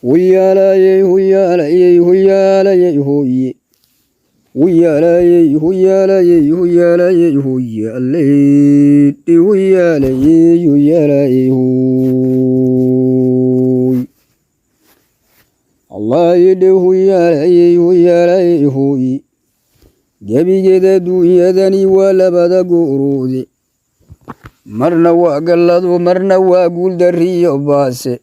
Huyalaye, huyalaye, huyalaye, huye. Huyalaye, huyalaye, huyalaye, huyalaye, huyalaye, huyalaye, huy. Allah yede huyalaye, huyalaye, huy. Gebigeda dunyadani waa labada guruudi. Marna waa gallado, marna waa guuldariyo baase.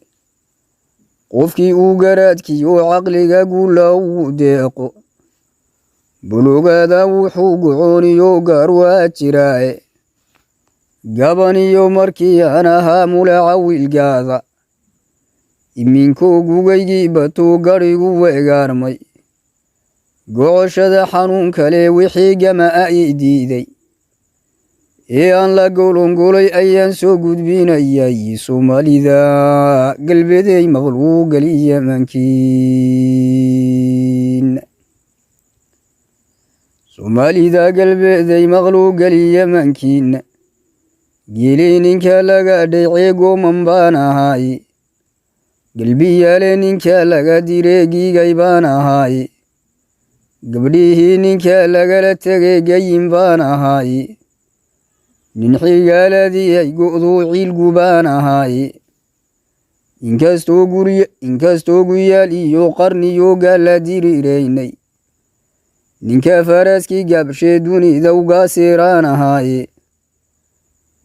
qofkii uu garaadkii oo caqliga guula uu deeqo bulugaada wuxuu gocooniyo gaar waa jiraaye gabaniyo markii aan ahaa mulaca wiilgaada iminkoo gugaygii batuu gadhigu weegaarmay gocoshada xanuun kale wixii gama'a ii diiday ee aan la golongolay ayaan soo gudbinayay Soomaalida galbeeday maqluu galiya mankiin Soomaalida galbeeday maqluu galiya mankiin geelay ninka laga dhacay gooman baan ahay galbiyaale ninka laga diray giigay baan ahay gabdhihii ninka lagala tegay gayin baan ahay nin xigaaladii ay go'duu ciilgu baan ahay inkastoo guyaal iyo qarniyo gaala diriraynay ninka faraskii gabshee dunida uga seeraan ahay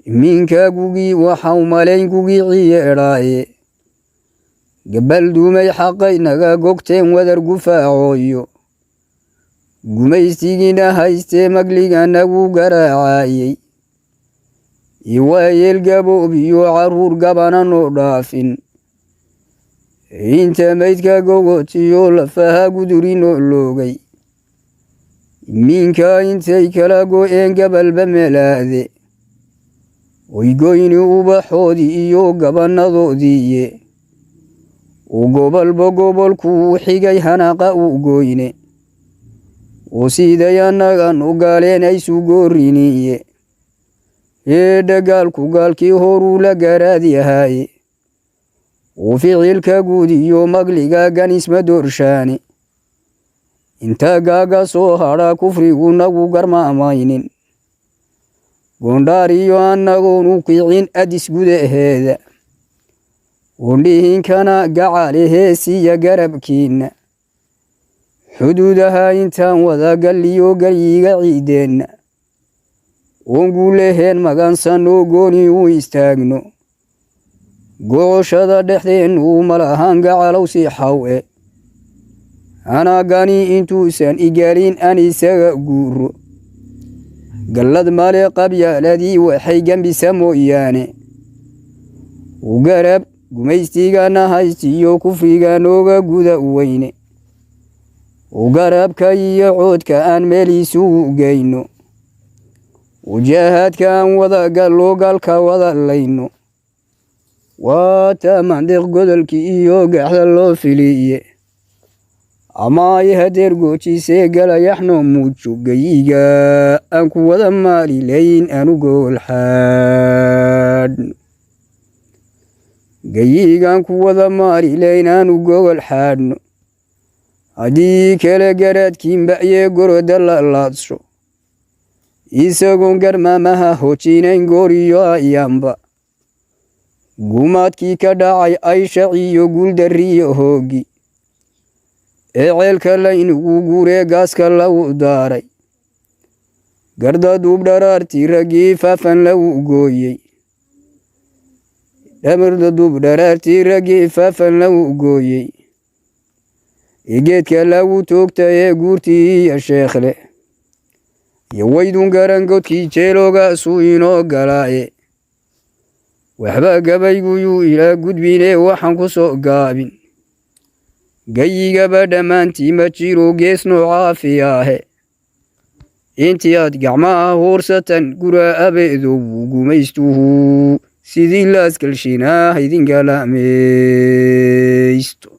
iminka gugii waxau malayn gugii ciyeedhaaye gabal dumay xaqay naga gogteen wadar gufaacooyo gumaystigiina haystee magliga nagu garaacayey iwaayeel gaboob iyo carruur gabana noo dhaafin inta maydka gogotiyo lafaha gudurinoo loogay iminka intay kala go'een gabalba melaade oy goyni ubaxoodii iyo gabanadoodiiye oo gobolba gobolkuu xigay hanaqa u goyne oo siday annagan u gaaleen aysu gooriniye ee dagaalku gaalkii horuu la garaad yahay oo ficilka guud iyo magliga ganisma doorshaane inta gaaga soo hadha kufrigu nagu garmaamaynin goondhaar iyo annagoonu kicin adis gudaheeda oondhihinkana gacale heesiya garabkiinna xuduudaha intaan wada galliyo galyiga ciideenna oon guulaheen magansanoo gooni u istaagno gocoshada dhexdeennu malahan gacalow si xaw anagani intuusan igaalin aan isaga guuro gallad male qabyaaladii waxay gambisa mooyaane u garab gumaystigana haystiyo kufriga nooga guda weyne u garabka iyo coodka aan meeliisugu geyno وجاهدك أن وضع قالو قالك وضع لينو واتمندق قدلك إيو قحل اللو فيلي أما يهدر قوتي سيقل يحنو موچو قيقا أنكو وضع مالي لين أنو قول حاد قيقا أنكو وضع مالي لين أنو قول حاد هديك لقرات كيم بأي قرد الله تصو isagoon garmaamaha hoojinayn gooriyo ayaanba gumaadkii ka dhacay ayshaciyo guuldariyo hoogi ee ceelka laynugu guuree gaaska lagu daaray garda duub dharaartii raggii faafan lagu gooyey dhamarda duub dharaartii raggii faafan lagu gooyey geedka lagu toogta ee guurtii iyo sheekhle yawaydun garan godkii jeeloogaasuu inoo galaaye waxba gabayguyuu ilaa gudbinee waxaan ku soo gaabin gayigaba dhammaantii ma jiro gees noocaafi ahe intii aad gacmaha hoorsatan guraa abeedow gumaystuhu sidii laaskalshinaa haydin galaamaysto